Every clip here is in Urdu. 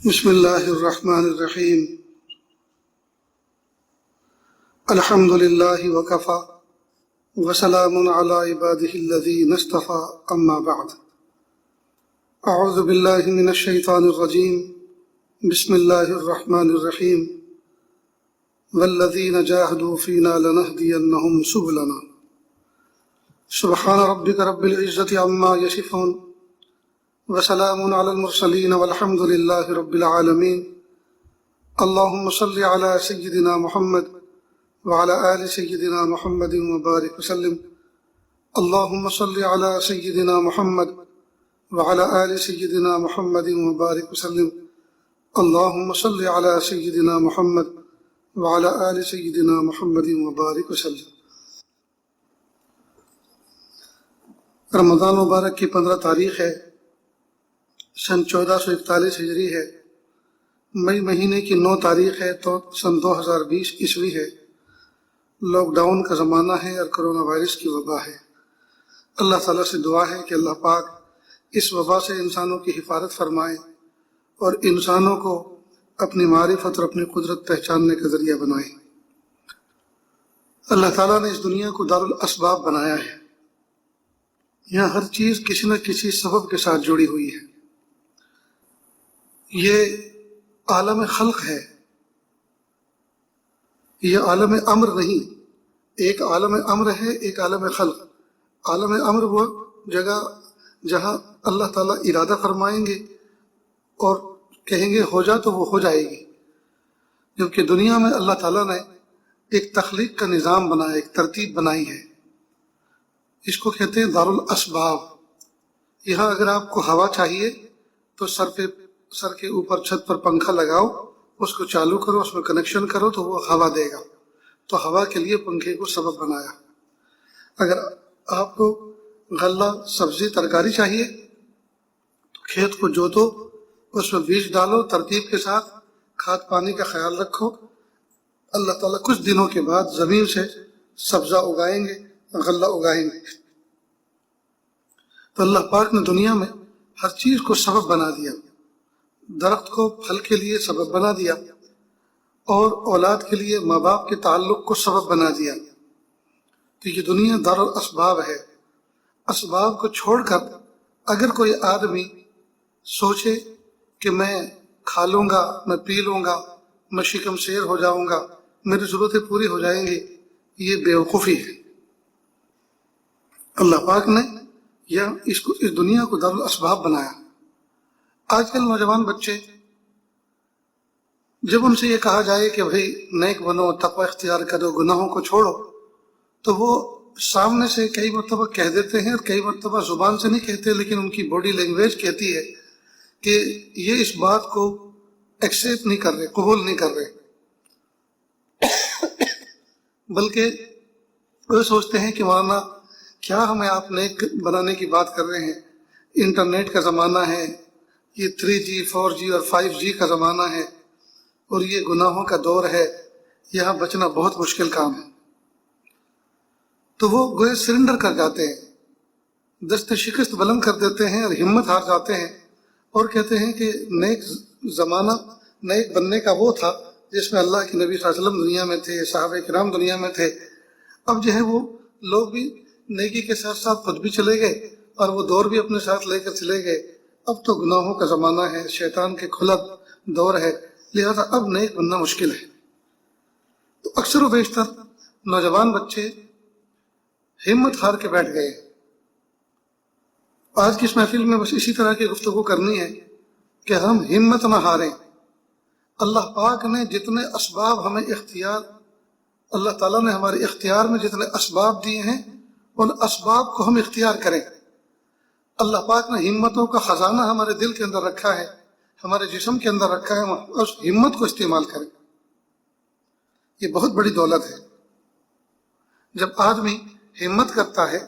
بسم اللہ الرحمن الرحیم الحمد للہ وکفی وسلام علی عبادہ الذین اصطفی اما بعد اعوذ باللہ من الشیطان الرجیم بسم اللہ الرحمن الرحیم والذین جاہدوا فینا لنہدینہم سبلنا سبحان ربک رب العزة عما یصفون وسلام علی المرسلین والحمد للہ رب العالمین اللہم صل علی سیدنا محمد وعلی آل سیدنا محمد وبارک وسلم اللہم صل علی سیدنا محمد وعلی آل سیدنا محمد وبارک وسلم اللہم صل علی سیدنا محمد وعلی آل سیدنا محمد وبارک وسلم۔ رمضان مبارک کی 15 تاریخ ہے، سن 1441 ہجری ہے، مئی مہینے کی 9 تاریخ ہے تو سن 2020 عیسوی ہے۔ لاک ڈاؤن کا زمانہ ہے اور کرونا وائرس کی وبا ہے۔ اللہ تعالیٰ سے دعا ہے کہ اللہ پاک اس وبا سے انسانوں کی حفاظت فرمائے اور انسانوں کو اپنی معرفت اور اپنی قدرت پہچاننے کا ذریعہ بنائے۔ اللہ تعالیٰ نے اس دنیا کو دارالاسباب بنایا ہے، یہاں ہر چیز کسی نہ کسی سبب کے ساتھ جڑی ہوئی ہے۔ یہ عالم خلق ہے، یہ عالم امر نہیں، ایک عالم امر ہے، ایک عالم خلق۔ عالم امر وہ جگہ جہاں اللہ تعالیٰ ارادہ فرمائیں گے اور کہیں گے ہو جا تو وہ ہو جائے گی، جبکہ دنیا میں اللہ تعالیٰ نے ایک تخلیق کا نظام بنایا، ایک ترتیب بنائی ہے، اس کو کہتے ہیں دارالاسباب۔ یہاں اگر آپ کو ہوا چاہیے تو سر کے اوپر چھت پر پنکھا لگاؤ، اس کو چالو کرو، اس میں کنیکشن کرو تو وہ ہوا دے گا۔ تو ہوا کے لیے پنکھے کو سبب بنایا۔ اگر آپ کو غلہ، سبزی، ترکاری چاہیے تو کھیت کو جوتو، اس میں بیج ڈالو، ترتیب کے ساتھ کھاد پانی کا خیال رکھو، اللہ تعالیٰ کچھ دنوں کے بعد زمین سے سبزہ اگائیں گے، غلہ اگائیں گے۔ تو اللہ پاک نے دنیا میں ہر چیز کو سبب بنا دیا، درخت کو پھل کے لیے سبب بنا دیا اور اولاد کے لیے ماں باپ کے تعلق کو سبب بنا دیا۔ تو یہ دنیا دارالاسباب ہے۔ اسباب کو چھوڑ کر اگر کوئی آدمی سوچے کہ میں کھا لوں گا، میں پی لوں گا، میں شکم سیر ہو جاؤں گا، میری ضرورتیں پوری ہو جائیں گی، یہ بیوقوفی ہے۔ اللہ پاک نے اس دنیا کو دارالاسباب بنایا۔ آج کل نوجوان بچے جب ان سے یہ کہا جائے کہ بھئی نیک بنو، تقوی اختیار کرو، گناہوں کو چھوڑو، تو وہ سامنے سے کئی مرتبہ کہہ دیتے ہیں اور کئی مرتبہ زبان سے نہیں کہتے، لیکن ان کی باڈی لینگویج کہتی ہے کہ یہ اس بات کو ایکسیپٹ نہیں کر رہے، قبول نہیں کر رہے، بلکہ وہ سوچتے ہیں کہ مولانا کیا ہمیں آپ نیک بنانے کی بات کر رہے ہیں؟ انٹرنیٹ کا زمانہ ہے، یہ 3G 4G اور 5G کا زمانہ ہے اور یہ گناہوں کا دور ہے، یہاں بچنا بہت مشکل کام ہے۔ تو وہ گوئے سرنڈر کر جاتے ہیں، دست شکست بلند کر دیتے ہیں اور ہمت ہار جاتے ہیں اور کہتے ہیں کہ نیک زمانہ، نیک بننے کا وہ تھا جس میں اللہ کے نبی صلی اللہ علیہ وسلم دنیا میں تھے، صحابہ کرام دنیا میں تھے۔ اب جو ہے وہ لوگ بھی نیکی کے ساتھ ساتھ خود بھی چلے گئے اور وہ دور بھی اپنے ساتھ لے کر چلے گئے۔ اب تو گناہوں کا زمانہ ہے، شیطان کے کھلا دور ہے، لہذا اب نیک بننا مشکل ہے۔ تو اکثر و بیشتر نوجوان بچے ہمت ہار کے بیٹھ گئے۔ آج کی اس محفل میں بس اسی طرح کی گفتگو کرنی ہے کہ ہم ہمت نہ ہاریں۔ اللہ پاک نے جتنے اسباب ہمیں اختیار، اللہ تعالیٰ نے ہمارے اختیار میں جتنے اسباب دیے ہیں ان اسباب کو ہم اختیار کریں۔ اللہ پاک نے ہمتوں کا خزانہ ہمارے دل کے اندر رکھا ہے، ہمارے جسم کے اندر رکھا ہے، اس ہمت کو استعمال کریں۔ یہ بہت بڑی دولت ہے۔ جب آدمی ہمت کرتا ہے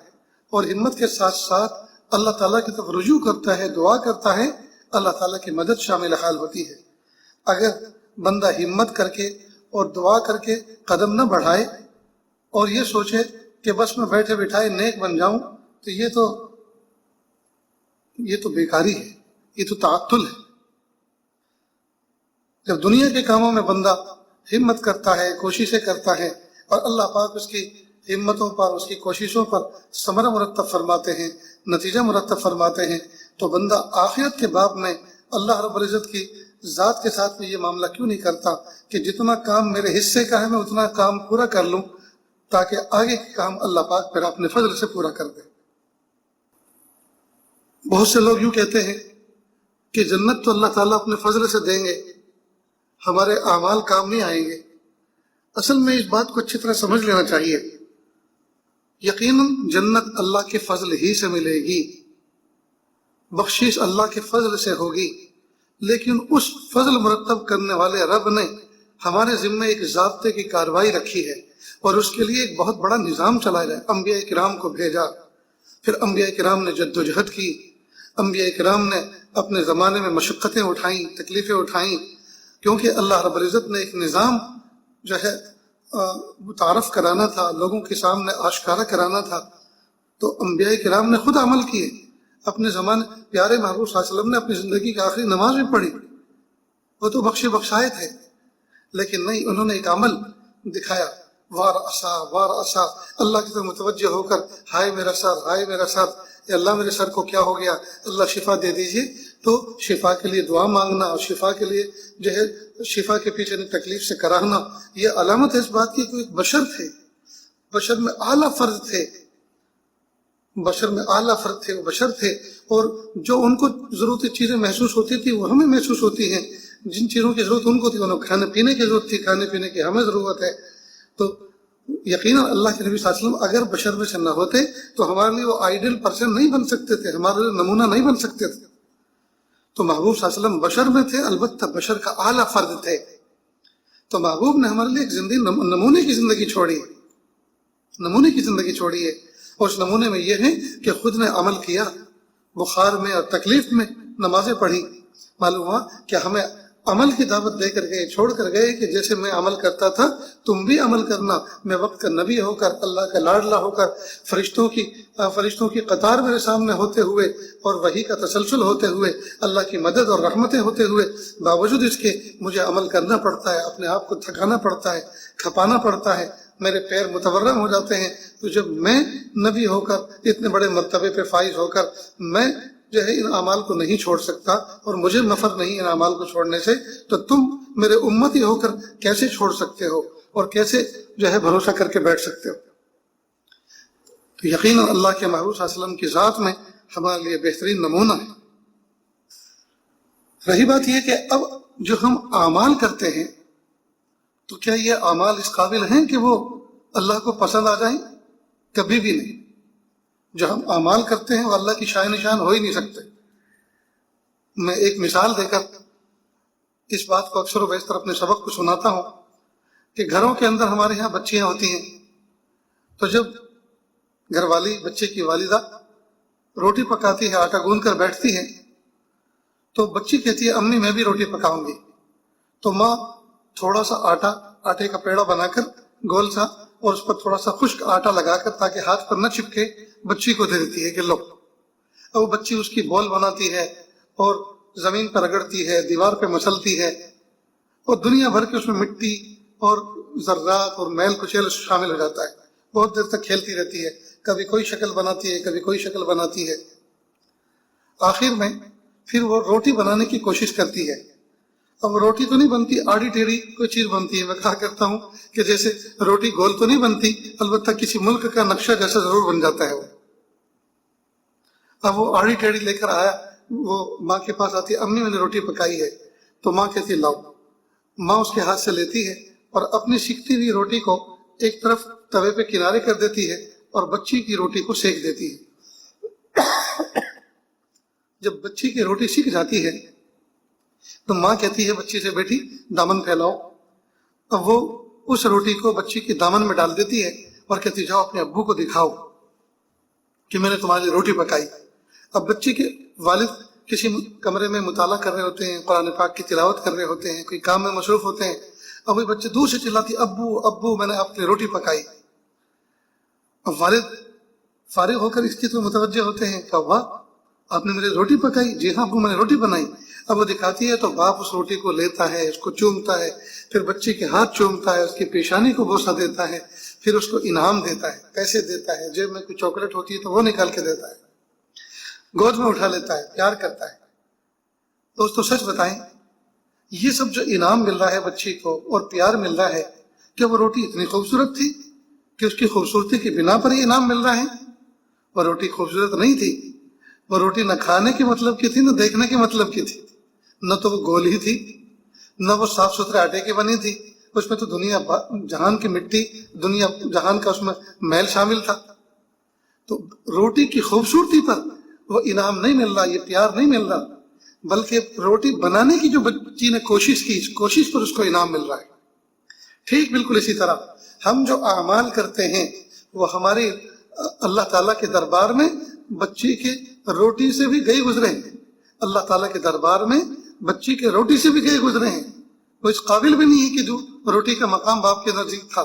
اور ہمت کے ساتھ ساتھ اللہ تعالیٰ کی طرف رجوع کرتا ہے، دعا کرتا ہے، اللہ تعالیٰ کی مدد شامل حال ہوتی ہے۔ اگر بندہ ہمت کر کے اور دعا کر کے قدم نہ بڑھائے اور یہ سوچے کہ بس میں بیٹھے بٹھائے نیک بن جاؤں، تو یہ تو بیکاری ہے، یہ تو تعطل ہے۔ جب دنیا کے کاموں میں بندہ ہمت کرتا ہے، کوششیں کرتا ہے، اور اللہ پاک اس کی ہمتوں پر، اس کی کوششوں پر ثمرہ مرتب فرماتے ہیں، نتیجہ مرتب فرماتے ہیں، تو بندہ آخرت کے باب میں اللہ رب العزت کی ذات کے ساتھ میں یہ معاملہ کیوں نہیں کرتا کہ جتنا کام میرے حصے کا ہے میں اتنا کام پورا کر لوں، تاکہ آگے کے کام اللہ پاک پھر اپنے فضل سے پورا کر دے۔ بہت سے لوگ یوں کہتے ہیں کہ جنت تو اللہ تعالیٰ اپنے فضل سے دیں گے، ہمارے اعمال کام نہیں آئیں گے۔ اصل میں اس بات کو اچھی طرح سمجھ لینا چاہیے، یقیناً جنت اللہ کے فضل ہی سے ملے گی، بخشش اللہ کے فضل سے ہوگی، لیکن اس فضل مرتب کرنے والے رب نے ہمارے ذمہ ایک ضابطے کی کارروائی رکھی ہے، اور اس کے لیے ایک بہت بڑا نظام چلایا ہے۔ انبیاء کرام کو بھیجا، پھر انبیاء کرام نے جد و جہد کی، انبیاء کرام نے اپنے زمانے میں مشقتیں اٹھائیں، تکلیفیں اٹھائیں، کیونکہ اللہ رب العزت نے ایک نظام جو ہے متعارف کرانا تھا، لوگوں کے سامنے آشکارا کرانا تھا، تو انبیاء کرام نے خود عمل کیے۔ اپنے زمانے پیارے محبوب صلی اللہ علیہ وسلم نے اپنی زندگی کی آخری نماز بھی پڑھی، وہ تو بخشے بخشائے تھے، لیکن نہیں، انہوں نے ایک عمل دکھایا، وار عصا وار عصا، اللہ کی طرف متوجہ ہو کر، ہائے میرا سر، ہائے میرا سر، اے اللہ میرے سر کو کیا ہو گیا، اللہ شفا دے دیجیے۔ تو شفا کے لیے دعا مانگنا اور شفا کے لیے جو ہے شفا کے پیچھے تکلیف سے کراہنا، یہ علامت ہے اس بات کی کہ ایک بشر تھے، بشر میں اعلیٰ فرد تھے، بشر میں اعلیٰ فرد تھے، وہ بشر تھے، اور جو ان کو ضرورتی چیزیں محسوس ہوتی تھی وہ ہمیں محسوس ہوتی ہیں، جن چیزوں کی ضرورت ان کو تھی، انہیں کھانے پینے کی ضرورت تھی، کھانے پینے کی ہمیں ضرورت ہے۔ تو یقیناً اللہ کے نبی صلی اللہ علیہ وسلم اگر بشر میں سے نہ ہوتے تو ہمارے لیے وہ آئیڈیل پرسن نہیں بن سکتے تھے، ہمارے لیے نمونہ نہیں بن سکتے تھے۔ تو محبوب صلی اللہ علیہ وسلم بشر میں تھے، البتہ بشر کا اعلیٰ فرد تھے، تو محبوب نے ہمارے لیے ایک زندگی نمونے کی زندگی چھوڑی، نمونے کی زندگی چھوڑی ہے، اور اس نمونے میں یہ ہے کہ خود نے عمل کیا، بخار میں اور تکلیف میں نمازیں پڑھی۔ معلوم ہوا کہ ہمیں عمل کی دعوت دے کر گئے، چھوڑ کر گئے کہ جیسے میں عمل کرتا تھا تم بھی عمل کرنا۔ میں وقت کا نبی ہو کر، اللہ کا لاڈلا ہو کر، فرشتوں کی قطار میرے سامنے ہوتے ہوئے اور وحی کا تسلسل ہوتے ہوئے، اللہ کی مدد اور رحمتیں ہوتے ہوئے، باوجود اس کے مجھے عمل کرنا پڑتا ہے، اپنے آپ کو تھکانا پڑتا ہے، کھپانا پڑتا ہے، میرے پیر متورم ہو جاتے ہیں۔ تو جب میں نبی ہو کر، اتنے بڑے مرتبے پہ فائز ہو کر، میں جو ہے ان اعمال کو نہیں چھوڑ سکتا اور مجھے نفر نہیں ان اعمال کو چھوڑنے سے، تو تم میرے امتی ہو کر کیسے چھوڑ سکتے ہو اور کیسے جو ہے بھروسہ کر کے بیٹھ سکتے ہو؟ تو یقیناً اللہ کے محبوب صلی اللہ علیہ وسلم کی ذات میں ہمارے لیے بہترین نمونہ ہے۔ رہی بات یہ کہ اب جو ہم اعمال کرتے ہیں تو کیا یہ اعمال اس قابل ہیں کہ وہ اللہ کو پسند آ جائیں؟ کبھی بھی نہیں۔ جو ہم اعمال کرتے ہیں وہ اللہ کی شان نشان ہو ہی نہیں سکتے۔ میں ایک مثال دے کر اس بات کو اکثر و بیشتر اپنے سبق کو سناتا ہوں کہ گھروں کے اندر ہمارے یہاں بچیاں ہوتی ہیں، تو جب گھر والی، بچے کی والدہ روٹی پکاتی ہے، آٹا گوندھ کر بیٹھتی ہے، تو بچی کہتی ہے امی میں بھی روٹی پکاؤں گی، تو ماں تھوڑا سا آٹے کا پیڑا بنا کر گول سا، اور اس پر تھوڑا سا خشک آٹا لگا کر تاکہ ہاتھ پر نہ چپکے بچی کو دے دیتی ہے کہ لو۔ اب وہ بچی اس کی بول بناتی ہے اور زمین پر رگڑتی ہے، دیوار پہ مچلتی ہے، اور دنیا بھر کے اس میں مٹی اور ذرات اور میل کچیل شامل ہو جاتا ہے، بہت دیر تک کھیلتی رہتی ہے، کبھی کوئی شکل بناتی ہے، کبھی کوئی شکل بناتی ہے۔ آخر میں پھر وہ روٹی بنانے کی کوشش کرتی ہے۔ اب روٹی تو نہیں بنتی، آڑی ٹیڑھی کوئی چیز بنتی ہے۔ میں کہا کرتا ہوں کہ جیسے روٹی گول تو نہیں بنتی، البتہ کسی ملک کا نقشہ جیسا ضرور بن جاتا ہے وہ۔ اب وہ آڑی ٹیڑھی لے کر آیا، وہ ماں کے پاس آتی ہے، امی میں نے روٹی پکائی ہے، تو ماں کہتی ہے لاؤ۔ ماں اس کے ہاتھ سے لیتی ہے اور اپنی سیکتی ہوئی روٹی کو ایک طرف توے پہ کنارے کر دیتی ہے اور بچی کی روٹی کو سینک دیتی ہے۔ جب بچی کی روٹی سیکھ جاتی ہے تو ماں کہتی ہے بچی سے بیٹی دامن پھیلاؤ۔ اب وہ اس روٹی کو بچی کے دامن میں ڈال دیتی ہے اور کہتی جاؤ اپنے ابو کو دکھاؤ کہ میں نے تمہارے لیے روٹی پکائی۔ اب بچی کے والد کسی کمرے میں مطالعہ کر رہے ہوتے ہیں، قرآن پاک کی تلاوت کر رہے ہوتے ہیں، کوئی کام میں مصروف ہوتے ہیں، اب وہ بچے دور سے چلاتی ابو ابو میں نے آپ کے لیے روٹی پکائی۔ اب والد فارغ ہو کر اس کی تو متوجہ ہوتے ہیں کہ واہ آپ نے میری روٹی پکائی؟ جی ہاں ابو میں نے روٹی بنائی۔ اب وہ دکھاتی ہے تو باپ اس روٹی کو لیتا ہے، اس کو چومتا ہے، پھر بچے کے ہاتھ چومتا ہے، اس کی پیشانی کو بوسہ دیتا ہے، پھر اس کو انعام دیتا ہے، پیسے دیتا ہے، جیب میں کوئی چاکلیٹ ہوتی ہے تو وہ نکال کے دیتا ہے، گود میں اٹھا لیتا ہے، پیار کرتا ہے۔ دوستو سچ بتائیں، یہ سب جو انعام مل رہا ہے بچی کو اور پیار مل رہا ہے، کیا وہ روٹی اتنی خوبصورت تھی کہ اس کی خوبصورتی کی بنا پر یہ انعام مل رہا ہے؟ وہ روٹی خوبصورت نہیں تھی، وہ روٹی نہ کھانے کے مطلب کی تھی نہ دیکھنے کے مطلب کی تھی، نہ تو وہ گول ہی تھی، نہ وہ صاف ستھرے آٹے کی بنی تھی، اس میں تو دنیا جہان کی مٹی، دنیا جہان کا اس میں میل شامل تھا۔ تو روٹی کی خوبصورتی پر وہ انعام نہیں مل رہا، یہ پیار نہیں مل رہا، بلکہ روٹی بنانے کی جو بچی نے کوشش کی، اس کوشش پر اس کو انعام مل رہا ہے۔ ٹھیک بالکل اسی طرح ہم جو اعمال کرتے ہیں وہ ہمارے اللہ تعالیٰ کے دربار میں بچی کے روٹی سے بھی گئے گزرے ہیں، اللہ تعالیٰ کے دربار میں بچی کے روٹی سے بھی گئے گزرے ہیں، وہ اس قابل بھی نہیں ہے کہ جو روٹی کا مقام باپ کے نزدیک تھا۔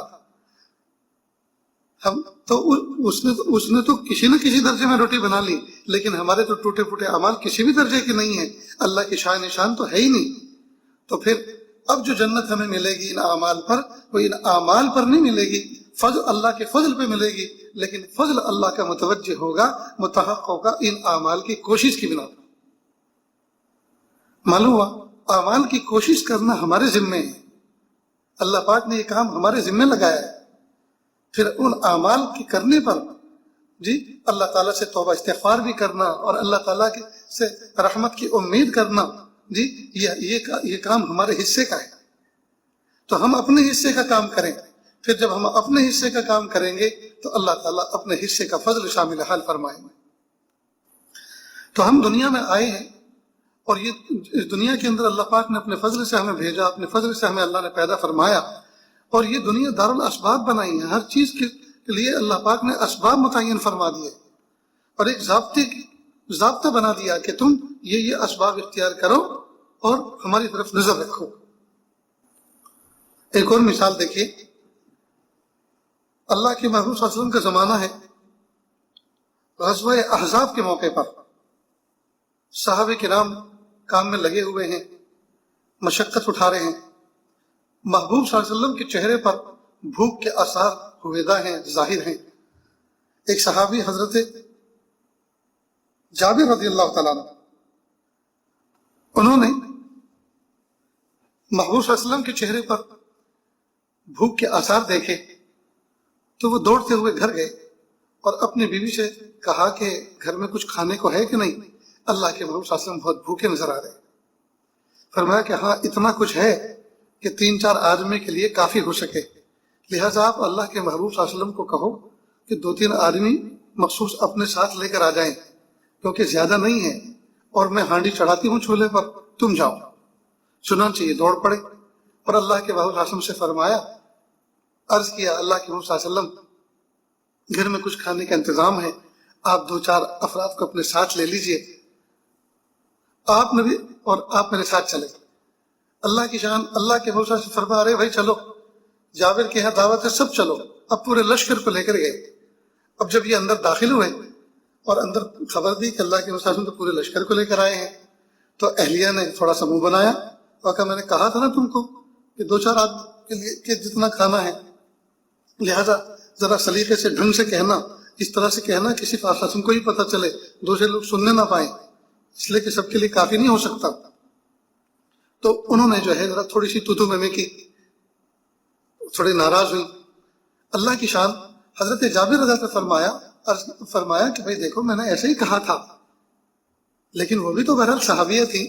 ہم تو اس نے تو کسی نہ کسی درجے میں روٹی بنا لی، لیکن ہمارے تو ٹوٹے پھوٹے اعمال کسی بھی درجے کے نہیں ہیں، اللہ کی شان نشان تو ہے ہی نہیں۔ تو پھر اب جو جنت ہمیں ملے گی ان اعمال پر، وہ ان اعمال پر نہیں ملے گی، فضل اللہ کے فضل پہ ملے گی، لیکن فضل اللہ کا متوجہ ہوگا، متحق ہوگا ان اعمال کی کوشش کی بنا پر۔ معلوم ہوا اعمال کی کوشش کرنا ہمارے ذمے ہے، اللہ پاک نے یہ کام ہمارے ذمے لگایا ہے۔ پھر ان اعمال کے کرنے پر جی اللہ تعالیٰ سے توبہ استغفار بھی کرنا اور اللہ تعالیٰ سے رحمت کی امید کرنا، جی یہ کام ہمارے حصے کا ہے۔ تو ہم اپنے حصے کا کام کریں، پھر جب ہم اپنے حصے کا کام کریں گے تو اللہ تعالیٰ اپنے حصے کا فضل شامل حال فرمائیں گے۔ تو ہم دنیا میں آئے ہیں اور یہ اس دنیا کے اندر اللہ پاک نے اپنے فضل سے ہمیں بھیجا، اپنے فضل سے ہمیں اللہ نے پیدا فرمایا، اور یہ دنیا دارالاسباب بنائی ہے، ہر چیز کے لیے اللہ پاک نے اسباب متعین فرما دیے اور ایک ضابطہ بنا دیا کہ تم یہ اسباب اختیار کرو اور ہماری طرف نظر رکھو۔ ایک اور مثال دیکھیے، اللہ کے محبوب صلی اللہ علیہ وسلم کا زمانہ ہے، غزوہ احزاب کے موقع پر صحابہ کرام کام میں لگے ہوئے ہیں، مشقت اٹھا رہے ہیں، محبوب صلی اللہ علیہ وسلم کے چہرے پر بھوک کے آثار ہویدہ ہیں، ظاہر ہیں۔ ایک صحابی حضرت جابر رضی اللہ تعالیٰ عنہ، انہوں نے محبوب صلی اللہ علیہ وسلم کے چہرے پر بھوک کے آثار دیکھے تو وہ دوڑتے ہوئے گھر گئے اور اپنی بیوی سے کہا کہ گھر میں کچھ کھانے کو ہے کہ نہیں؟ اللہ کے محبوب صلی اللہ علیہ وسلم بہت بھوکے نظر آ رہے۔ فرمایا کہ ہاں اتنا کچھ ہے کہ 3-4 آدمی کے لیے کافی ہو سکے، لہٰذا آپ اللہ کے محبوب صلی اللہ علیہ وسلم کو کہو کہ 2-3 آدمی مخصوص اپنے ساتھ لے کر آ جائیں، کیونکہ زیادہ نہیں ہے اور میں ہانڈی چڑھاتی ہوں چولہے پر، تم جاؤ۔ چنانچہ یہ دوڑ پڑے اور اللہ کے محبوب صلی اللہ علیہ وسلم سے فرمایا، عرض کیا اللہ کے محبوب صلی اللہ علیہ وسلم گھر میں کچھ کھانے کا انتظام ہے، آپ 2-4 افراد کو اپنے ساتھ لے لیجئے، آپ نبی اور آپ میرے ساتھ چلے۔ اللہ کی شان، اللہ کے محبوب صلی اللہ علیہ وسلم فرما رہے بھائی چلو، جابر کے یہاں دعوت ہے، سب چلو۔ اب پورے لشکر کو لے کر گئے۔ اب جب یہ اندر داخل ہوئے اور اندر خبر دی کہ اللہ کے محبوب صلی اللہ علیہ وسلم تو پورے لشکر کو لے کر آئے ہیں، تو اہلیہ نے تھوڑا سا منہ بنایا اور کہا میں نے کہا تھا نا تم کو کہ 2-4 آدمی کے لیے کہ جتنا کھانا ہے، لہذا ذرا سلیقے سے ڈھنگ سے کہنا، اس طرح سے کہنا کہ صرف آپ کو ہی پتہ چلے، دوسرے لوگ سننے نہ پائیں، اس لیے کہ سب کے لیے کافی نہیں ہو سکتا۔ تو انہوں نے جو ہے ذرا تھوڑی سی تو میں کی، تھوڑی ناراض ہوئی۔ اللہ کی شان، حضرت جابر رضی اللہ عنہ فرمایا کہ بھائی دیکھو میں نے ایسے ہی کہا تھا، لیکن وہ بھی تو بہرحال صحابیہ تھی،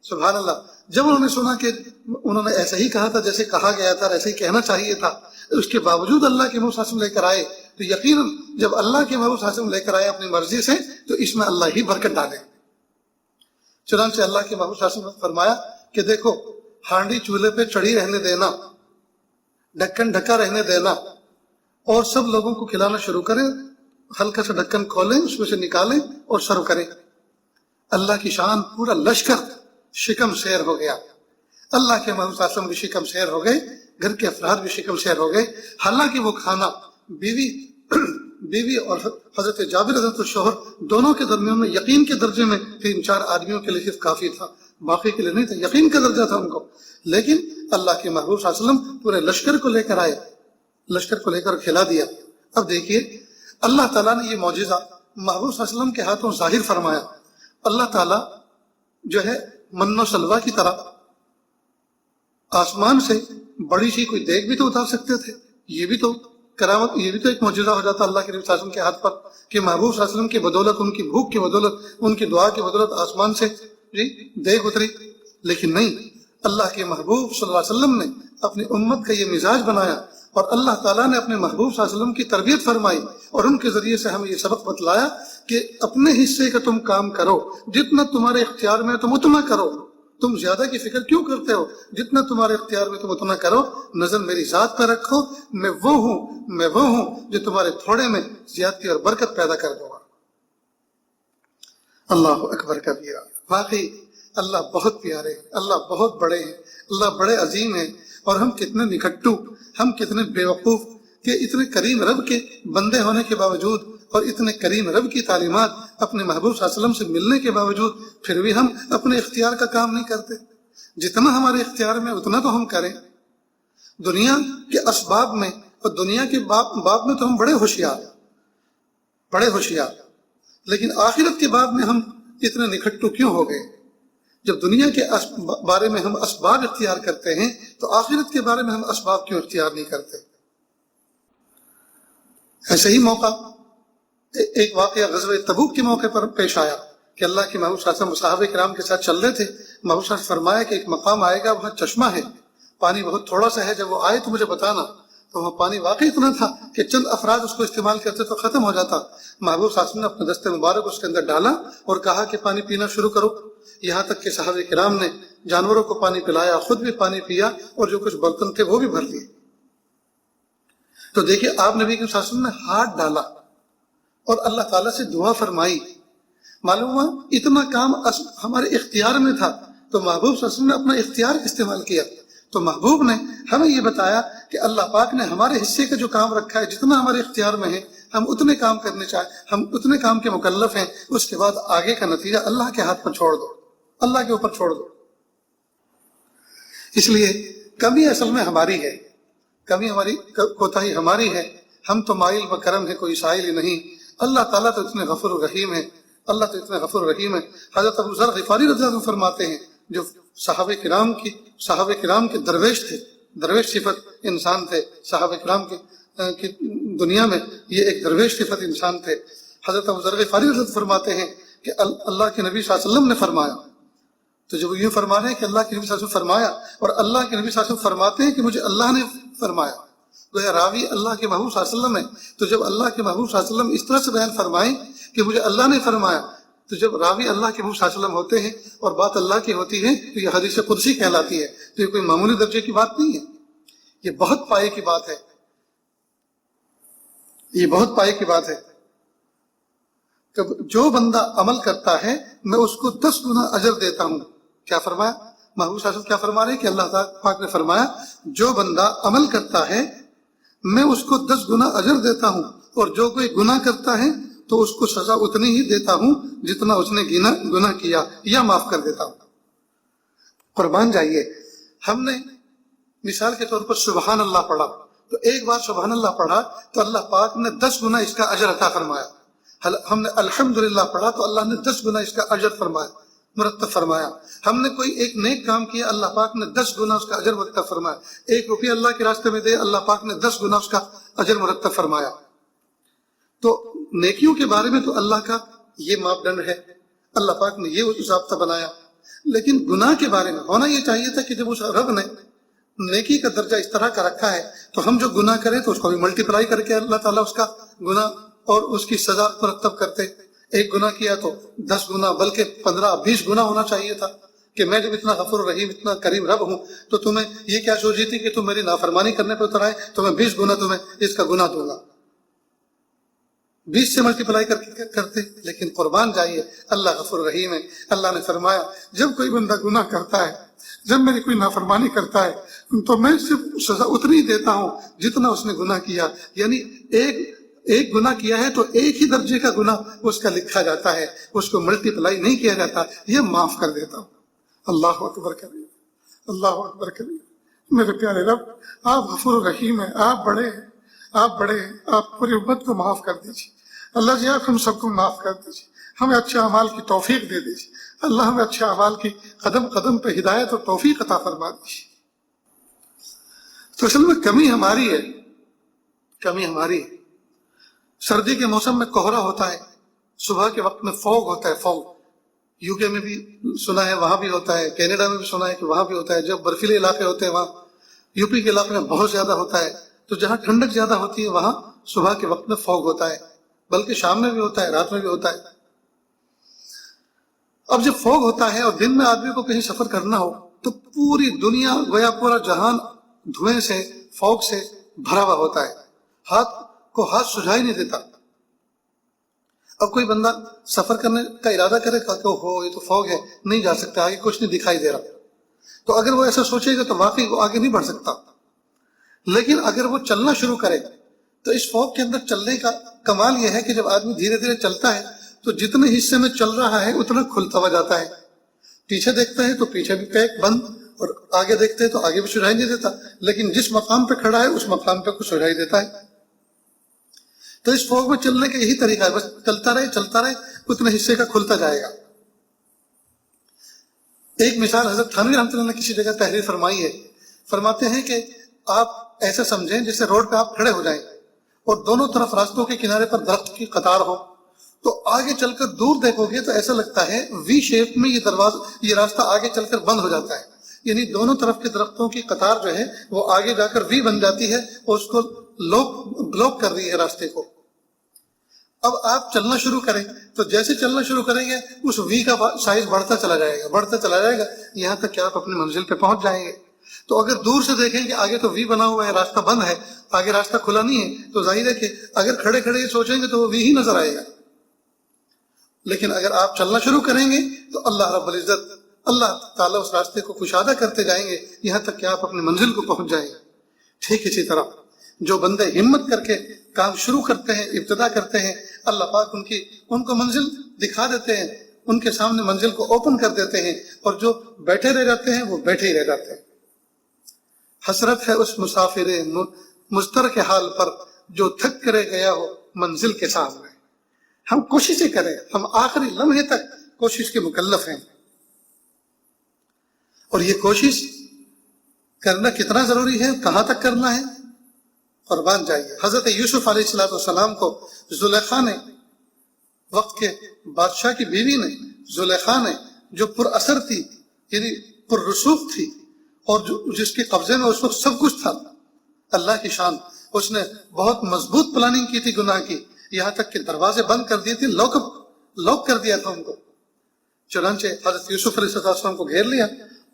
سبحان اللہ۔ جب انہوں نے سنا کہ انہوں نے ایسا ہی کہا تھا جیسے کہا گیا تھا، ایسے ہی کہنا چاہیے تھا، اس کے باوجود اللہ کے محبوب صلی اللہ علیہ وسلم لے کر آئے، تو یقیناً جب اللہ کے محبوب صلی اللہ علیہ وسلم لے کر آئے اپنی مرضی سے تو اس میں اللہ ہی برکت ڈالے۔ چنانچہ اللہ کے محبوب صلی اللہ علیہ وسلم نے فرمایا کہ دیکھو ہانڈی چولہے پہ چڑھی رہنے دینا، ڈھکن ڈھکا رہنے دینا، اور سب لوگوں کو کھلانا شروع کریں، ہلکا سا ڈھکن کھولیں، اس میں سے نکالیں اور سرو کریں۔ اللہ کی شان، پورا لشکر شکم سیر ہو گیا، اللہ کے محبوب صلی اللہ علیہ وسلم بھی شکم سیر ہو گئے، گھر کے افراد بھی شکم سیر ہو گئے۔ حالانکہ وہ کھانا بیوی اور حضرت جابر حضرت شوہر دونوں کے درمیان میں یقین کے درجے میں 3-4 آدمیوں کے لیے صرف کافی تھا، باقی کے لیے نہیں تھا، یقین کا درجہ تھا ان کو. لیکن اللہ کے محبوب صلی اللہ علیہ وسلم پورے لشکر کو لے کر آئے، لشکر کو لے کر کھلا دیا. اب دیکھیے اللہ تعالیٰ نے یہ معجزہ محبوب صلی اللہ علیہ وسلم کے ہاتھوں ظاہر فرمایا. اللہ تعالیٰ جو ہے من و سلوا کی طرح آسمان سے بڑی سی کوئی دیگ بھی تو اتار سکتے تھے. یہ بھی تو کرامت، یہ بھی تو ایک معجزہ ہو جاتا اللہ کے نبی صلی اللہ علیہ وسلم کے ہاتھ پر کہ محبوب صلی اللہ علیہ وسلم کی بدولت، ان کی بھوک کی بدولت، ان کی دعا کی بدولت آسمان سے دیگ اتری. لیکن نہیں، اللہ کے محبوب صلی اللہ علیہ وسلم نے اپنی امت کا یہ مزاج بنایا، اور اللہ تعالیٰ نے اپنے محبوب صلی اللہ علیہ وسلم کی تربیت فرمائی، اور ان کے ذریعے سے ہمیں یہ سبق بتلایا کہ اپنے حصے کا تم کام کرو، جتنا تمہارے اختیار میں تم اتنا کرو. تم زیادہ کی فکر کیوں کرتے ہو؟ جتنا تمہارے اختیار میں تم اتنا کرو. نظر میری ذات پر رکھو، میں وہ ہوں جو تمہارے تھوڑے میں زیادتی اور برکت پیدا کر دوں گا. اللہ اکبر کبیرہ. واقعی اللہ بہت پیارے، اللہ بہت بڑے ہیں، اللہ بڑے عظیم ہیں. اور ہم کتنے نکھٹو، ہم کتنے بے وقوف کہ اتنے کریم رب کے بندے ہونے کے باوجود اور اتنے کریم رب کی تعلیمات اپنے محبوب صلی اللہ علیہ وسلم سے ملنے کے باوجود پھر بھی ہم اپنے اختیار کا کام نہیں کرتے. جتنا ہمارے اختیار میں اتنا تو ہم کریں. دنیا کے اسباب میں اور دنیا کے باب میں تو ہم بڑے ہوشیار، لیکن آخرت کے باب میں ہم اتنے نکھٹو کیوں ہو گئے؟ جب دنیا کے بارے میں ہم اسباب اختیار کرتے ہیں تو آخرت کے بارے میں ہم اسباب کیوں اختیار نہیں کرتے؟ ایسے ہی موقع، ایک واقعہ غزوہ تبوک کے موقع پر پیش آیا کہ اللہ کے محبوب صلی اللہ علیہ وسلم صحابہ کرام کے ساتھ چل رہے تھے. محبوب صلی اللہ علیہ وسلم فرمایا کہ ایک مقام آئے گا، وہاں چشمہ ہے، پانی بہت تھوڑا سا ہے، جب وہ آئے تو مجھے بتانا. تو وہاں پانی واقعی اتنا تھا کہ چند افراد اس کو استعمال کرتے تو ختم ہو جاتا. محبوب صلی اللہ علیہ وسلم نے اپنے دست مبارک اس کے اندر ڈالا اور کہا کہ پانی پینا شروع کرو. یہاں تک کہ صحابہ کرام نے جانوروں کو پانی پلایا، خود بھی پانی پیا، اور جو کچھ برتن تھے وہ بھی بھر لیے. تو دیکھیے آپ نبی کے صلی اللہ علیہ وسلم نے ہاتھ ڈالا اور اللہ تعالیٰ سے دعا فرمائی. معلوم ہوا اتنا کام ہمارے اختیار میں تھا تو محبوب صلی اللہ علیہ وسلم نے اپنا اختیار استعمال کیا. تو محبوب نے ہمیں یہ بتایا کہ اللہ پاک نے ہمارے حصے کا جو کام رکھا ہے، جتنا ہمارے اختیار میں ہے ہم اتنے کام کرنے چاہیں، ہم اتنے کام کے مکلف ہیں. اس کے بعد آگے کا نتیجہ اللہ کے ہاتھ پر چھوڑ دو، اللہ کے اوپر چھوڑ دو. اس لیے کمی اصل میں ہماری ہے، کمی ہماری، کوتاہی ہماری ہے. ہم تو مائل و کرم ہے، کوئی سائل ہی نہیں. اللہ تعالیٰ تو اتنے غفور الرحیم ہے، اللہ تو اتنے غفور الرحیم ہے. حضرت ابو ذر غفاری رضی اللہ عنہ فرماتے ہیں، جو صحابہ کرام کے درویش تھے، درویش صفت انسان تھے صحابہ کرام کی دنیا میں، یہ ایک درویش صفت انسان تھے. حضرت ابو ذر غفاری رضی اللہ عنہ فرماتے ہیں کہ اللہ کے نبی صلی اللہ علیہ وسلم نے فرمایا. تو جب یوں فرما رہے ہیں کہ اللہ کے نبی صلی اللہ علیہ وسلم فرمایا، اور اللہ کے نبی صلی اللہ علیہ وسلم فرماتے ہیں کہ مجھے اللہ نے فرمایا، تو یہ راوی اللہ کے محبوب صلی اللہ علیہ وسلم ہے. تو جب اللہ کے محبوب صلی اللہ علیہ وسلم اس طرح سے بیان فرمائیں کہ مجھے اللہ نے فرمایا، تو جب راوی اللہ کے محبوب صلی اللہ علیہ وسلم ہوتے ہیں اور بات اللہ کی ہوتی ہے تو یہ حدیث قدسی کہلاتی ہے. تو یہ کوئی معمولی درجے کی بات نہیں ہے، یہ بہت پائے کی بات ہے، یہ بہت پائے کی بات ہے. کہ جو بندہ عمل کرتا ہے میں اس کو 10 گنا اجر دیتا ہوں. کیا فرمایا محبوب صلی اللہ علیہ وسلم؟ کیا فرما رہے ہیں کہ اللہ پاک نے فرمایا جو بندہ عمل کرتا ہے میں اس کو 10 گنا اجر دیتا ہوں، اور جو کوئی گناہ کرتا ہے تو اس کو سزا اتنی ہی دیتا ہوں جتنا اس نے گناہ کیا، یا معاف کر دیتا ہوں. قربان جائیے، ہم نے مثال کے طور پر سبحان اللہ پڑھا، تو ایک بار سبحان اللہ پڑھا تو اللہ پاک نے 10 گنا اس کا اجر عطا فرمایا. ہم نے الحمدللہ پڑھا تو اللہ نے 10 گنا اس کا اجر فرمایا، مرتب فرمایا. ہم نے کوئی ایک نیک کام کیا، اللہ پاک نے 10 گنا اس کا اجر مرتب فرمایا. 1 روپیہ اللہ کے راستے میں دے، اللہ پاک نے 10 گنا اس کا اجر مرتب فرمایا. تو نیکیوں کے بارے میں تو اللہ کا یہ ماپ دنڈ ہے، اللہ پاک نے یہ ضابطہ بنایا. لیکن گناہ کے بارے میں ہونا یہ چاہیے تھا کہ جب اس رب نے نیکی کا درجہ اس طرح کا رکھا ہے تو ہم جو گناہ کریں تو اس کو بھی ملٹیپلائی کر کے اللہ تعالیٰ اس کا گناہ اور اس کی سزا مرتب کرتے. ایک گناہ کیا تو 10 گنا بلکہ 15-20 گنا ہونا چاہیے تھا. کہ میں جب اتنا غفور رحیم، اتنا کریم رب ہوں تو تمہیں یہ کیا سوچی تھی کہ تم میری نافرمانی کرنے پر اتر آئے تو میں 20 گنا تمہیں اس کا گناہ دوں گا، 20 سے ملٹیپلائی کرتے. لیکن قربان جائیے اللہ غفور رحیم ہے. اللہ نے فرمایا جب کوئی بندہ گناہ کرتا ہے، جب میری کوئی نافرمانی کرتا ہے تو میں صرف سزا اتنی دیتا ہوں جتنا اس نے گناہ کیا. یعنی ایک گناہ کیا ہے تو ایک ہی درجے کا گناہ اس کا لکھا جاتا ہے، اس کو ملٹیپلائی نہیں کیا جاتا، یہ معاف کر دیتا ہوں. اللہ اکبر کبیر، اللہ اکبر کبیر۔ میرے پیارے رب، آپ غفور رحیم ہیں، آپ بڑے ہیں، آپ بڑے ہیں، آپ پوری امت کو معاف کر دیجیے۔ اللہ جی آپ ہم سب کو معاف کر دیجیے، ہمیں اچھے اعمال کی توفیق دے دیجیے۔ اللہ ہمیں اچھے اعمال کی قدم قدم پہ ہدایت اور توفیق عطا فرما دیجیے۔ تو اصل میں کمی ہماری ہے، کمی ہماری ہے۔ سردی کے موسم میں کوہرا ہوتا ہے، صبح کے وقت میں فوگ ہوتا ہے، فوگ یو کے میں بھی سنا ہے وہاں بھی ہوتا ہے، کینیڈا میں بھی سنا ہے کہ وہاں بھی ہوتا ہے۔ جب برفیلے علاقے ہوتے ہیں وہاں یو پی کے علاقے میں بہت زیادہ ہوتا ہے۔ تو جہاں ٹھنڈک زیادہ ہوتی ہے وہاں صبح کے وقت میں فوگ ہوتا ہے، بلکہ شام میں بھی ہوتا ہے، رات میں بھی ہوتا ہے۔ اب جب فوگ ہوتا ہے اور دن میں آدمی کو کہیں سفر کرنا ہو تو پوری دنیا گویا پورا جہان دھوئیں سے، فوگ سے بھرا ہوا ہوتا ہے، ہاتھ سجھائی نہیں دیتا۔ اب کوئی بندہ سفر کرنے کا ارادہ کرے کہ ہو یہ تو فوگ ہے، نہیں جا سکتا، آگے کچھ نہیں دکھائی دے رہا، تو اگر وہ ایسا سوچے گا تو واقعی وہ آگے نہیں بڑھ سکتا۔ لیکن اگر وہ چلنا شروع کرے تو اس فوگ کے اندر چلنے کا کمال یہ ہے کہ جب آدمی دھیرے دھیرے چلتا ہے تو جتنے حصے میں چل رہا ہے اتنا کھلتا ہوا جاتا ہے۔ پیچھے دیکھتا ہے تو پیچھے بھی پیک بند، اور آگے دیکھتے ہیں تو آگے بھی سجھائی نہیں دیتا، لیکن جس مقام پہ کھڑا ہے اس مقام پہ کچھ سجھائی دیتا ہے۔ تو اس فوگ میں چلنے کا یہی طریقہ ہے، بس چلتا رہے اتنے حصے کا کھلتا جائے گا۔ ایک مثال حضرت تھانوی رحمۃ اللہ نے کسی جگہ تحریر فرمائی ہے، فرماتے ہیں کہ آپ ایسا سمجھیں جیسے روڈ پہ آپ کھڑے ہو جائیں اور دونوں طرف راستوں کے کنارے پر درخت کی قطار ہو، تو آگے چل کر دور دیکھو گے تو ایسا لگتا ہے وی شیپ میں یہ راستہ آگے چل کر بند ہو جاتا ہے، یعنی دونوں طرف کے درختوں کی قطار جو ہے وہ آگے جا کر وی بن جاتی ہے اور اس کو بلاک کر رہی ہے راستے کو۔ اب آپ چلنا شروع کریں تو جیسے چلنا شروع کریں گے اس وی کا سائز بڑھتا چلا جائے گا یہاں تک کہ آپ اپنی منزل پہ پہنچ جائیں گے۔ تو اگر دور سے دیکھیں کہ آگے تو وی بنا ہوا ہے، راستہ بند ہے، آگے راستہ کھلا نہیں ہے، تو ظاہر ہے کہ اگر کھڑے کھڑے یہ سوچیں گے تو وہ وی ہی نظر آئے گا۔ لیکن اگر آپ چلنا شروع کریں گے تو اللہ رب العزت، اللہ تعالیٰ اس راستے کو کشادہ کرتے جائیں گے یہاں تک کہ آپ اپنی منزل کو پہنچ جائیں گے۔ ٹھیک اسی طرح جو بندے ہمت کر کے کام شروع کرتے ہیں، ابتدا کرتے ہیں، اللہ پاک ان کو منزل دکھا دیتے ہیں، ان کے سامنے منزل کو اوپن کر دیتے ہیں، اور جو بیٹھے رہ جاتے ہیں وہ بیٹھے ہی رہ جاتے ہیں۔ حسرت ہے اس مسافر مضطر کے حال پر جو تھک کرے گیا ہو منزل کے سامنے۔ ہم کوششیں کریں، ہم آخری لمحے تک کوشش کے مکلف ہیں، اور یہ کوشش کرنا کتنا ضروری ہے، کہاں تک کرنا ہے، قربان جائیے۔ حضرت یوسف علیہ السلام کو زلیخا نے، وقت کے بادشاہ کی بیوی نے، زلیخا نے، جو پر اثر تھی یعنی پر رسوخ تھی اور جس کے قبضے میں اس وقت سب کچھ تھا، اللہ کی شان، اس نے بہت مضبوط پلاننگ کی تھی گناہ کی، یہاں تک کہ دروازے بند کر دیے تھے، لاک کر دیا تھا ان کو۔ چنانچہ حضرت یوسف علیہ السلام کو گھیر لیا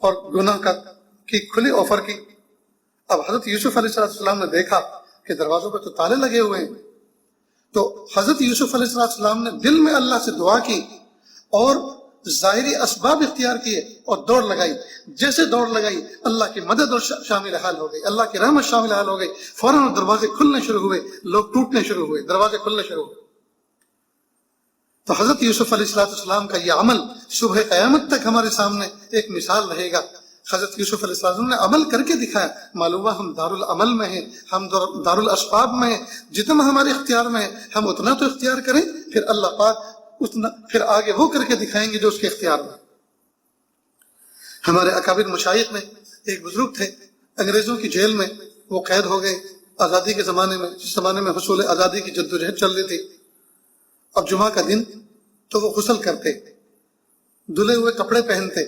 اور گناہ کی کھلی آفر کی۔ اب حضرت یوسف علیہ السلام نے دیکھا کہ دروازوں پہ تو تالے لگے ہوئے ہیں، تو حضرت یوسف علیہ السلام نے دل میں اللہ سے دعا کی اور ظاہری اسباب اختیار کیے اور دوڑ لگائی۔ جیسے دوڑ لگائی اللہ کی مدد اور شامل حال ہو گئی، اللہ کی رحمت شامل حال ہو گئی، فوراً دروازے کھلنے شروع ہوئے، لوگ ٹوٹنے شروع ہوئے، دروازے کھلنے شروع ہوئے۔ تو حضرت یوسف علیہ السلام کا یہ عمل صبح قیامت تک ہمارے سامنے ایک مثال رہے گا۔ حضرت یوسف علیہ السلام نے عمل کر کے دکھایا، معلوم ہوا ہم دارالعمل میں ہیں، ہم دارالاسباب میں ہیں، جتنا ہمارے اختیار میں ہے ہم اتنا تو اختیار کریں، پھر اللہ پاک پھر آگے وہ کر کے دکھائیں گے جو اس کے اختیار میں۔ ہمارے اکابر مشائخ میں ایک بزرگ تھے، انگریزوں کی جیل میں وہ قید ہو گئے آزادی کے زمانے میں، جس زمانے میں حصول آزادی کی جدوجہد چل رہی تھی۔ اب جمعہ کا دن تو وہ غسل کرتے، دھلے ہوئے کپڑے پہنتے،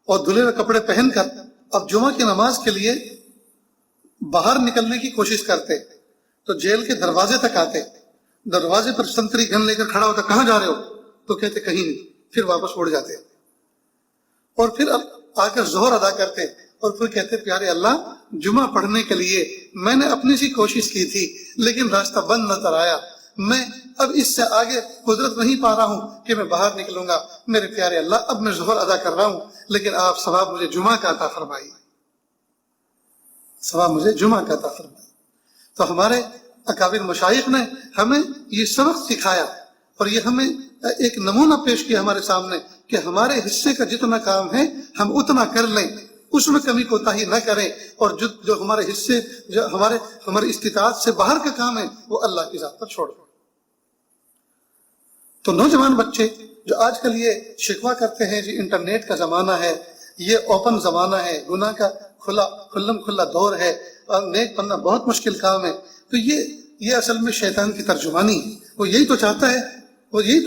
اور دھلے ہوئے کپڑے پہن کر اب جمعہ کی نماز کے لیے باہر نکلنے کی کوشش کرتے، تو جیل کے دروازے تک آتے، دروازے پر سنتری گن لے کر کھڑا ہوتا، کہاں جا رہے ہو؟ تو کہتے کہیں نہیں، پھر واپس اڑ جاتے، اور پھر اب آ کر ظہر ادا کرتے، اور پھر کہتے پیارے اللہ جمعہ پڑھنے کے لیے میں نے اپنی سی کوشش کی تھی لیکن راستہ بند نظر آیا، میں اب اس سے آگے قدرت نہیں پا رہا ہوں کہ میں باہر نکلوں گا، میرے پیارے اللہ اب میں ظہر ادا کر رہا ہوں لیکن آپ ثواب مجھے جمعہ کا عطا فرمائیے، ثواب مجھے جمعہ کا عطا فرمائیے۔ تو ہمارے اکابر مشائخ نے ہمیں یہ سبق سکھایا اور یہ ہمیں ایک نمونہ پیش کیا ہمارے سامنے کہ ہمارے حصے کا جتنا کام ہے ہم اتنا کر لیں، اس میں کمی کوتاہی نہ کریں، اور جو ہمارے حصے، جو ہماری استطاعت سے باہر کا کام ہے وہ اللہ کی ذات پر چھوڑ دیں۔ تو نوجوان بچے جو آج کل یہ شکوہ کرتے ہیں جی انٹرنیٹ کا زمانہ ہے، یہ اوپن زمانہ ہے، گناہ کا کھلم کھلا دور ہے اور نیک بننا بہت مشکل کام ہے، تو یہ اصل میں شیطان کی ترجمانی ہے۔ وہ یہی تو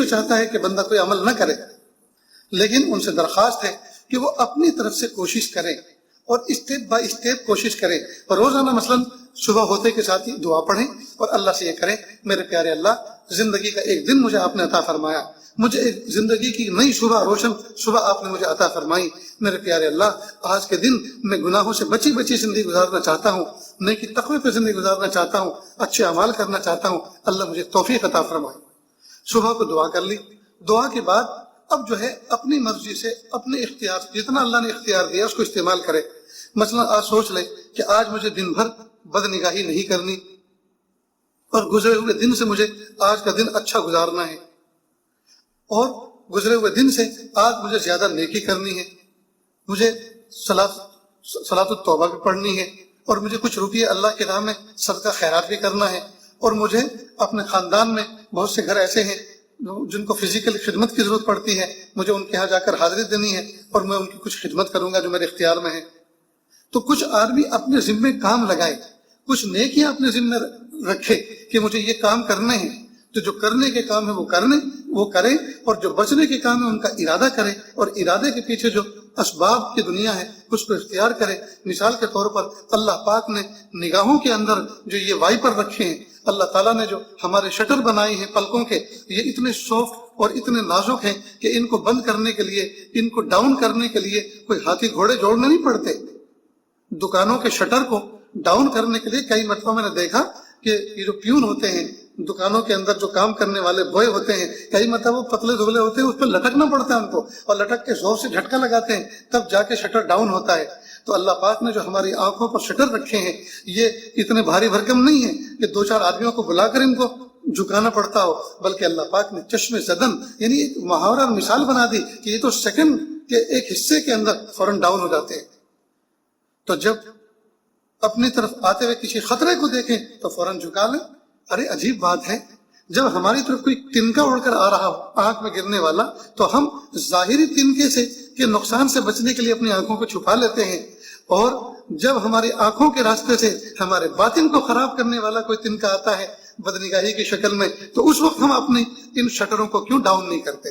چاہتا ہے کہ بندہ کوئی عمل نہ کرے، لیکن ان سے درخواست ہے کہ وہ اپنی طرف سے کوشش کریں اور اسٹیپ بائی اسٹیپ کوشش کریں، اور روزانہ مثلاً صبح ہوتے کے ساتھ ہی دعا پڑھیں اور اللہ سے یہ کریں، میرے پیارے اللہ، زندگی کا ایک دن مجھے آپ نے عطا فرمایا، مجھے ایک زندگی کی نئی روشن صبح آپ نے مجھے عطا فرمائی، میرے پیارے اللہ، آج کے دن میں گناہوں سے بچی زندگی گزارنا چاہتا ہوں، نیکی تقوی پہ زندگی گزارنا چاہتا ہوں، اچھے اعمال کرنا چاہتا ہوں، اللہ مجھے توفیق عطا فرمائے۔ صبح کو دعا کر لی، دعا کے بعد اب جو ہے اپنی مرضی سے، اپنے اختیار سے جتنا اللہ نے اختیار دیا اس کو استعمال کرے۔ مثلا آج سوچ لے کہ آج مجھے دن بھر بد نگاہی نہیں کرنی، اور گزرے ہوئے دن سے مجھے آج کا دن اچھا گزارنا ہے، اور گزرے ہوئے دن سے آج مجھے زیادہ نیکی کرنی ہے، مجھے صلاۃ التوبہ بھی پڑھنی ہے، اور مجھے کچھ روپیے اللہ کے راہ میں صدقہ خیرات بھی کرنا ہے، اور مجھے اپنے خاندان میں بہت سے گھر ایسے ہیں جن کو فزیکل خدمت کی ضرورت پڑتی ہے، مجھے ان کے ہاں جا کر حاضری دینی ہے، اور میں ان کی کچھ خدمت کروں گا جو میرے اختیار میں ہے۔ تو کچھ آدمی اپنے ذمے کام لگائے، کچھ نیکیاں اپنے ذمے رکھے کہ مجھے یہ کام کرنے ہیں، تو جو کرنے کے کام ہے وہ کرے، اور جو بچنے کے کام ہے ان کا ارادہ کرے، اور ارادے کے پیچھے جو اسباب کی دنیا ہے اس کو اختیار کرے۔ مثال کے طور پر اللہ پاک نے نگاہوں کے اندر جو یہ وائپر رکھے ہیں، اللہ تعالیٰ نے جو ہمارے شٹر بنائے ہیں پلکوں کے، یہ اتنے سافٹ اور اتنے نازک ہیں کہ ان کو بند کرنے کے لیے، ان کو ڈاؤن کرنے کے لیے کوئی ہاتھی گھوڑے جوڑنے نہیں پڑتے۔ دکانوں کے شٹر کو ڈاؤن کرنے کے لیے کئی مرتبہ میں نے دیکھا کہ یہ جو پیون ہوتے ہیں دکانوں کے اندر، جو کام کرنے والے بوائے ہوتے ہیں، کئی مرتبہ وہ پتلے دبلے ہوتے ہیں، اس پہ لٹکنا پڑتا ہے ان کو، اور لٹک کے زور سے جھٹکا لگاتے ہیں، تب جا کے شٹر ڈاؤن ہوتا ہے۔ تو اللہ پاک نے جو ہماری آنکھوں پر شٹر رکھے ہیں، یہ اتنے بھاری بھرکم نہیں ہے کہ دو چار آدمیوں کو بلا کر ان کو جھکانا پڑتا ہو، بلکہ اللہ پاک نے چشم زدن یعنی ایک محاورہ مثال بنا دی کہ یہ تو سیکنڈ کے ایک حصے کے اندر فوراً ڈاؤن ہو جاتے ہیں۔ تو جب اپنی طرف آتے ہوئے کسی خطرے کو دیکھیں تو فوراً جھکا لیں۔ ارے عجیب بات ہے، جب ہماری طرف کوئی تنکا اڑ کر آ رہا ہو آنکھ میں گرنے والا، تو ہم ظاہری تنکے سے کے نقصان سے بچنے کے لیے اپنی آنکھوں کو چھپا لیتے ہیں، اور جب ہماری آنکھوں کے راستے سے ہمارے باطن کو خراب کرنے والا کوئی تنکا آتا ہے بدنگاہی کی شکل میں، تو اس وقت ہم اپنی ان شٹروں کو کیوں ڈاؤن نہیں کرتے؟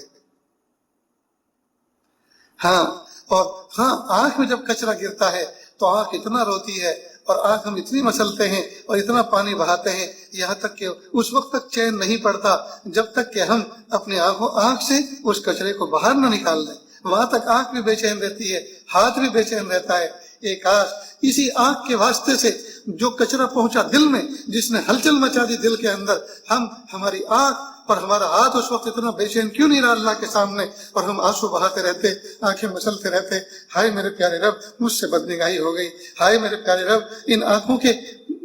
ہاں آنکھ میں جب کچرا گرتا ہے تو آنکھ اتنا روتی ہے، اور آنکھ ہم اتنی مسلتے ہیں اور اتنا پانی بہاتے ہیں، یہاں تک کہ اس وقت تک چین نہیں پڑتا جب تک کہ ہم اپنے آنکھ سے اس کچرے کو باہر نہ نکال لیں۔ وہاں تک آنکھ بھی بے چین رہتی ہے، ہاتھ بھی بے چین رہتا ہے۔ ایک اسی آنکھ کے واسطے سے جو کچرا پہنچا دل میں، جس نے ہلچل مچا دی دل کے اندر، ہماری آنکھ اور ہمارا ہاتھ اس وقت اتنا بے چین کیوں نہیں رہا اللہ کے سامنے، اور ہم آنسو بہاتے رہتے، آنکھیں مسلتے رہتے، ہائے میرے پیارے رب مجھ سے بدنگاہی ہو گئی، ہائے میرے پیارے رب ان آنکھوں کے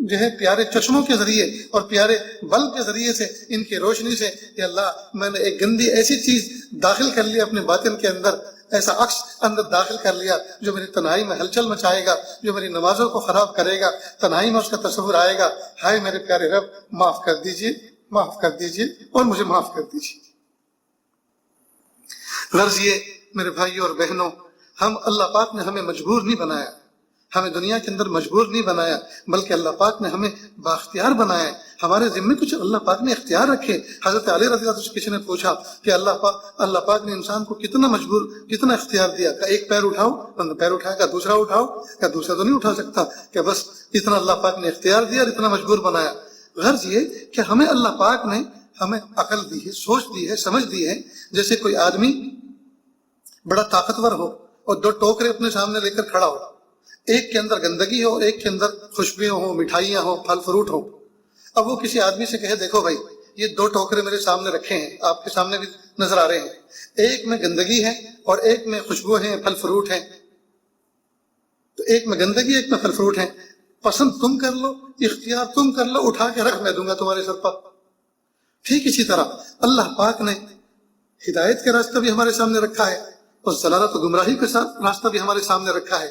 جو ہے پیارے چشموں کے ذریعے اور پیارے بلب کے ذریعے سے، ان کی روشنی سے، یا اللہ میں نے ایک گندی ایسی چیز داخل کر لی اپنے باطن کے اندر، ایسا عکس اندر داخل کر لیا جو میری تنہائی میں ہلچل مچائے گا، جو میری نمازوں کو خراب کرے گا، تنہائی میں اس کا تصور آئے گا۔ ہائے میرے پیارے رب معاف کر دیجیے، معاف کر دیجیے اور مجھے معاف کر دیجیے۔ غرض یہ میرے بھائیوں اور بہنوں، اللہ پاک نے ہمیں مجبور نہیں بنایا، ہمیں دنیا کے اندر مجبور نہیں بنایا، بلکہ اللہ پاک نے ہمیں بااختیار بنایا ہے۔ ہمارے ذمے کچھ اللہ پاک نے اختیار رکھے۔ حضرت علی رضی اللہ عنہ سے کسی نے پوچھا کہ اللہ پاک نے انسان کو کتنا اختیار دیا؟ کہ ایک پیر اٹھاؤ، بندہ پیر اٹھائے گا، دوسرا اٹھاؤ، کہ دوسرا تو نہیں اٹھا سکتا، کہ بس اتنا اللہ پاک نے اختیار دیا اور اتنا مجبور بنایا۔ غرض یہ کہ ہمیں اللہ پاک نے ہمیں عقل دی ہے، سوچ دی ہے، سمجھ دی ہے۔ جیسے کوئی آدمی بڑا طاقتور ہو اور دو ٹوکرے اپنے سامنے لے کر کھڑا ہو، ایک کے اندر گندگی ہو، ایک کے اندر خوشبوئیں ہوں، مٹھائیاں ہوں، پھل فروٹ ہوں۔ اب وہ کسی آدمی سے کہے دیکھو بھائی یہ دو ٹوکرے میرے سامنے رکھے ہیں، آپ کے سامنے بھی نظر آ رہے ہیں، ایک میں گندگی ہے اور ایک میں خوشبو ہیں، پھل فروٹ ہیں، تو ایک میں گندگی ایک میں پھل فروٹ ہیں، پسند تم کر لو، اختیار تم کر لو، اٹھا کے رکھ میں دوں گا تمہارے سر پر۔ ٹھیک اسی طرح اللہ پاک نے ہدایت کا راستہ بھی ہمارے سامنے رکھا ہے، اور ضلالت و گمراہی کے ساتھ راستہ بھی ہمارے سامنے رکھا ہے۔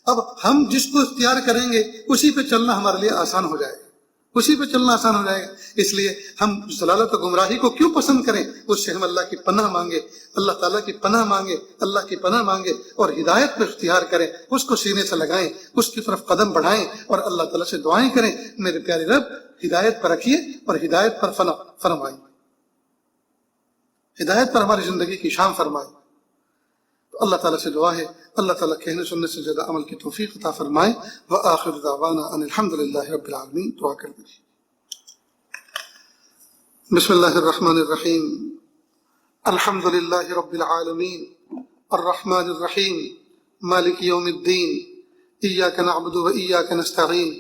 اب ہم جس کو اختیار کریں گے اسی پہ چلنا ہمارے لیے آسان ہو جائے گا، اسی پہ چلنا آسان ہو جائے گا۔ اس لیے ہم ضلالت و گمراہی کو کیوں پسند کریں؟ اس سے ہم اللہ کی پناہ مانگے، اللہ تعالیٰ کی پناہ مانگے، اللہ کی پناہ مانگے اور ہدایت کو اختیار کریں، اس کو سینے سے لگائیں، اس کی طرف قدم بڑھائیں اور اللہ تعالیٰ سے دعائیں کریں، میرے پیارے رب ہدایت پر رکھیے اور ہدایت پر فرمائیں، ہدایت پر ہماری زندگی کی شام فرمائیں۔ تو اللہ تعالیٰ سے دعا ہے اللہ تعالیٰ کہنے سننے سے زیادہ عمل کی توفیق عطا فرمائے۔ وآخر دعوانا ان الحمد للہ رب العالمین۔ دعا کر دیجیے۔ بسم اللہ الرحمن الرحیم، الحمد للہ رب العالمین الرحمن الرحیم مالک یوم الدین، ایاک نعبد و ایاک نستعین،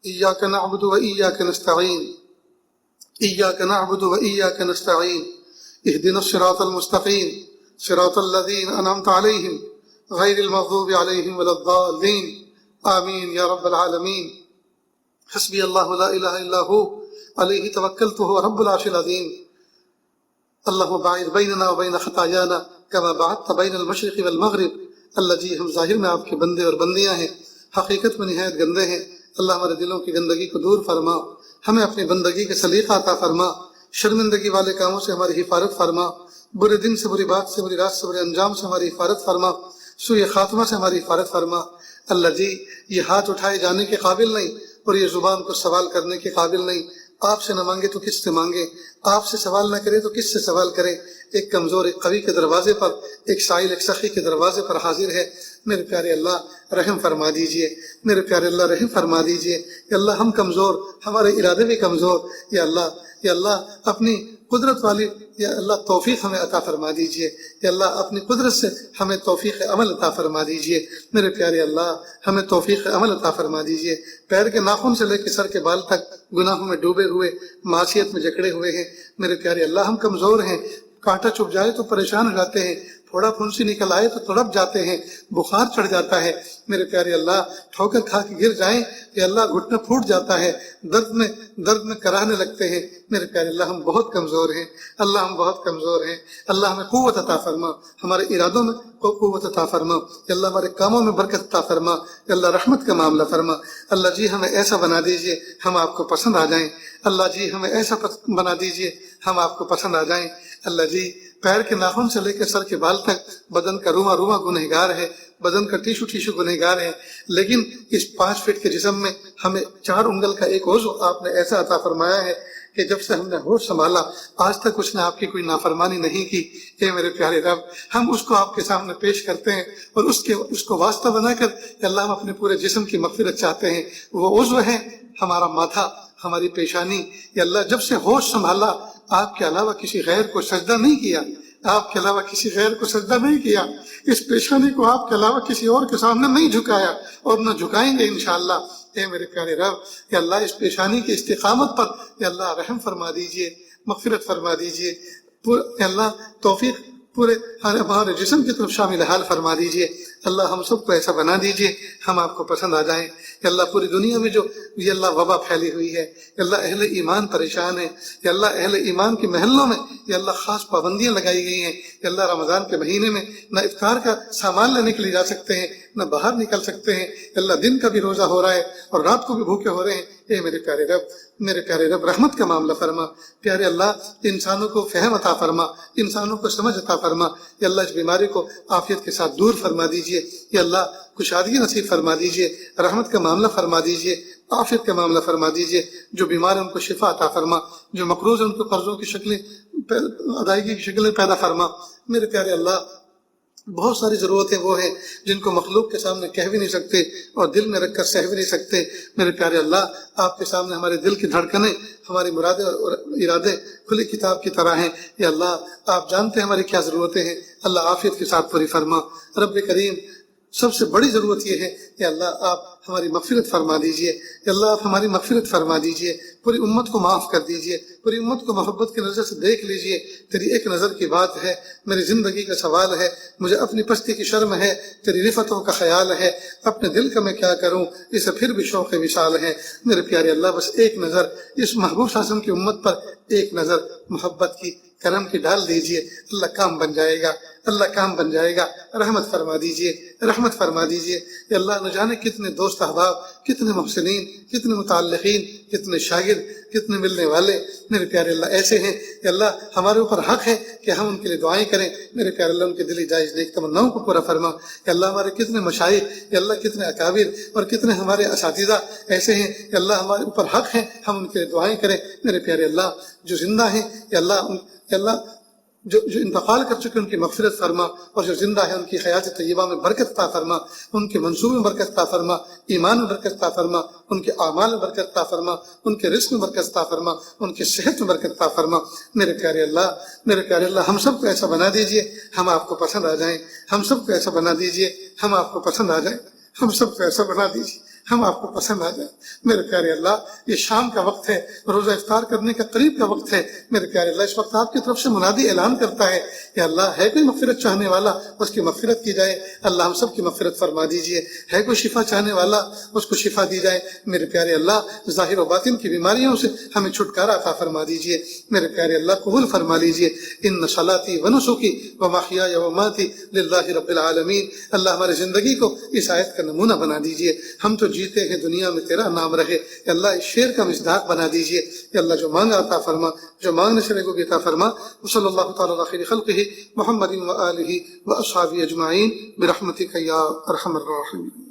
ایاک نعبد و ایاک نستعین، ایاک نعبد و ایاک نستعین، اہدنا الصراط المستقیم صراط الذین انعمت علیہم غیر المغضوب علیہم ولا الضالین، آمین یا رب العالمین۔ حسبی اللہ لا الہ الا ہو علیہ توکلت وهو رب العرش العظیم۔ اللہم باعث بیننا و بین خطایانا کما بعدت بین المشرق والمغرب۔ اللہ جی ہم ظاہر میں آپ کے بندے اور بندیاں ہیں، حقیقت میں نہایت گندے ہیں۔ اللہ ہمارے دلوں کی گندگی کو دور فرما، ہمیں اپنی بندگی کے سلیقہ عطا فرما، شرمندگی والے کاموں سے ہماری حفاظت فرما، برے دن سے، بری بات سے، بری رات سے، برے انجام سے ہماری حفاظت فرما، سوء خاتمہ سے ہماری حفاظت فرما۔ اللہ جی یہ ہاتھ اٹھائے جانے کے قابل نہیں اور یہ زبان کو سوال کرنے کے قابل نہیں، آپ سے نہ مانگے تو کس سے مانگے، آپ سے سوال نہ کرے تو کس سے سوال کرے۔ ایک کمزور ایک قوی کے دروازے پر، ایک سائل ایک سخی کے دروازے پر حاضر ہے۔ میرے پیارے اللہ رحم فرما دیجئے، میرے پیارے اللہ رحم فرما دیجئے۔ یا اللہ ہم کمزور، ہمارے ارادے بھی کمزور، یا اللہ اپنی قدرت والی یا اللہ توفیق ہمیں عطا فرما دیجئے، یا اللہ اپنی قدرت سے ہمیں توفیق عمل عطا فرما دیجئے۔ میرے پیارے اللہ ہمیں توفیق عمل عطا فرما دیجئے۔ پیر کے ناخن سے لے کے سر کے بال تک گناہوں میں ڈوبے ہوئے، معصیت میں جکڑے ہوئے ہیں۔ میرے پیارے اللہ ہم کمزور ہیں، کانٹا چبھ جائے تو پریشان ہو جاتے ہیں، تھوڑا پھنسی نکل آئے تو تڑپ جاتے ہیں، بخار چڑھ جاتا ہے۔ میرے پیارے اللہ ٹھوکر کھا کے گر جائیں کہ اللہ گھٹنا پھوٹ جاتا ہے، درد میں کراہنے لگتے ہیں۔ میرے پیارے اللہ ہم بہت کمزور ہیں، اللہ ہم بہت کمزور ہیں۔ اللہ ہمیں قوت عطا فرما، ہمارے ارادوں میں قوت عطا فرما، یا اللہ ہمارے کاموں میں برکت عطا فرما، یا اللہ رحمت کا معاملہ فرما۔ اللہ جی ہمیں ایسا بنا دیجئے ہم آپ کو پسند آ جائیں، اللہ جی ہمیں ایسا بنا دیجئے ہم آپ کو پسند آ جائیں۔ اللہ جی پیر کے ناخن سے لے کے سر کے بال تک بدن کا روما روما گنہگار ہے، بدن کا ٹیشو ٹیشو گنہگار ہے، لیکن اس 5 فٹ کے جسم میں ہمیں 4 انگل کا ایک عضو آپ نے ایسا عطا فرمایا ہے کہ جب سے ہم نے ہوش سنبھالا آج تک اس نے آپ کی کوئی نافرمانی نہیں کی۔ اے میرے پیارے رب ہم اس کو آپ کے سامنے پیش کرتے ہیں اور اس کو واسطہ بنا کر کہ اللہ ہم اپنے پورے جسم کی مغفرت چاہتے ہیں۔ وہ عضو ہے ہمارا ماتھا، ہماری پیشانی۔ یا اللہ جب سے ہوش سنبھالا آپ کے علاوہ کسی غیر کو سجدہ نہیں کیا، آپ کے علاوہ کسی غیر کو سجدہ نہیں کیا، اس پیشانی کو آپ کے علاوہ کسی اور کے سامنے نہیں جھکایا اور نہ جھکائیں گے انشاءاللہ۔ اے میرے پیارے رب یا اللہ اس پیشانی کی استقامت پر یا اللہ رحم فرما دیجئے، مغفرت فرما دیجئے، یا اللہ توفیق پورے ہمارے جسم کی طرف شامل حال فرما دیجئے۔ اللہ ہم سب کو ایسا بنا دیجئے ہم آپ کو پسند آ جائیں۔ یا اللہ پوری دنیا میں جو یہ اللہ وبا پھیلی ہوئی ہے، یا اللہ اہل ایمان پریشان ہے، یا اللہ اہل ایمان کے محلوں میں یا اللہ خاص پابندیاں لگائی گئی ہیں۔ یا اللہ رمضان کے مہینے میں نہ افطار کا سامان لینے کے لیے جا سکتے ہیں، نہ باہر نکل سکتے ہیں۔ یا اللہ دن کا بھی روزہ ہو رہا ہے اور رات کو بھی بھوکے ہو رہے ہیں۔ اے میرے پیارے رب رحمت کا معاملہ فرما۔ پیارے اللہ انسانوں کو فہم عطا فرما، انسانوں کو سمجھ عطا فرما۔ یا اللہ اس بیماری کو عافیت کے ساتھ دور فرما دیجئے۔ یا اللہ کشادگی نصیب فرما دیجئے، رحمت کا معاملہ فرما دیجئے، عافیت کا معاملہ فرما دیجئے۔ جو بیمار ہیں ان کو شفا عطا فرما، جو مقروض ہیں ان کو قرضوں کی شکلیں ادائیگی کی شکلیں پیدا فرما۔ میرے پیارے اللہ بہت ساری ضرورتیں وہ ہیں جن کو مخلوق کے سامنے کہہ بھی نہیں سکتے اور دل میں رکھ کر سہ بھی نہیں سکتے۔ میرے پیارے اللہ آپ کے سامنے ہمارے دل کی دھڑکنیں، ہماری مرادیں اور ارادے کھلی کتاب کی طرح ہیں۔ یا اللہ آپ جانتے ہیں ہماری کیا ضرورتیں ہیں، اللہ عافیت کے ساتھ پوری فرما۔ رب کریم سب سے بڑی ضرورت یہ ہے کہ اللہ آپ ہماری مغفرت فرما دیجئے، کہ اللہ آپ ہماری مغفرت فرما دیجئے، پوری امت کو معاف کر دیجئے، پوری امت کو محبت کی نظر سے دیکھ لیجئے۔ تیری ایک نظر کی بات ہے، میری زندگی کا سوال ہے، مجھے اپنی پستی کی شرم ہے، تیری رفتوں کا خیال ہے، اپنے دل کا میں کیا کروں، اسے پھر بھی شوق وصال ہے۔ میرے پیارے اللہ بس ایک نظر اس محبوب شاسم کی امت پر، ایک نظر محبت کی کرم کی ڈال دیجئے، اللہ کام بن جائے گا، اللہ کام بن جائے گا، رحمت فرما دیجئے، رحمت فرما دیجئے۔ یا اللہ نہ جانے کتنے دوست احباب، کتنے محسنین، کتنے متعلقین، کتنے شاگرد، کتنے ملنے والے میرے پیارے اللہ ایسے ہیں کہ اللہ ہمارے اوپر حق ہے کہ ہم ان کے لیے دعائیں کریں۔ میرے پیارے اللہ ان کے دلی جائز نیک تمناؤں کو پورا فرما۔ کہ اللہ ہمارے کتنے مشائخ، یا اللہ کتنے اکابر اور کتنے ہمارے اساتذہ ایسے ہیں کہ اللہ ہمارے اوپر حق ہے ہم ان کے لیے دعائیں کریں۔ میرے پیارے اللہ جو زندہ ہیں یا اللہ جو انتقال کر چکے ان کی مغفرت فرما، اور جو زندہ ہے ان کی حیات طیبہ میں برکت عطا فرما، ان کے منصوبے میں برکت عطا فرما، ایمان میں برکت عطا فرما، ان کے اعمال میں برکت عطا فرما، ان کے رزق میں برکت عطا فرما، ان کی صحت میں برکت عطا فرما۔ میرے پیارے اللہ ہم سب کو ایسا بنا دیجئے ہم آپ کو پسند آ جائیں، ہم سب کو ایسا بنا دیجئے ہم آپ کو پسند آ جائیں، ہم سب کو ایسا بنا دیجئے ہم آپ کو پسند آ جائیں۔ میرے پیارے اللہ یہ شام کا وقت ہے، روزہ افطار کرنے کا قریب کا وقت ہے۔ میرے پیارے اللہ اس وقت آپ کی طرف سے منادی اعلان کرتا ہے کہ اللہ ہے کوئی مغفرت چاہنے والا اس کی مغفرت کی جائے، اللہ ہم سب کی مغفرت فرما دیجئے۔ ہے کوئی شفا چاہنے والا اس کو شفا دی جائے۔ میرے پیارے اللہ ظاہر و باطن کی بیماریوں سے ہمیں چھٹکارا عطا فرما دیجئے۔ میرے پیارے اللہ قبول فرما لیجئے۔ ان صلاتی و نسکی و محیای و مماتی للہ رب العالمین۔ اللہ ہماری زندگی کو اس آیت کا نمونہ بنا دیجئے۔ ہم تو جیتے ہیں دنیا میں تیرا نام رہے، کہ اللہ اس شعر کا مصداق بنا دیجئے۔ کہ اللہ جو مانگا عطا فرما، جو مانگنے سے کو بھی عطا فرما۔ وصلی اللہ تعالی علی خیر خلقہ محمد و آلہ و اصحابہ اجمعین برحمتک یا ارحم الراحمین۔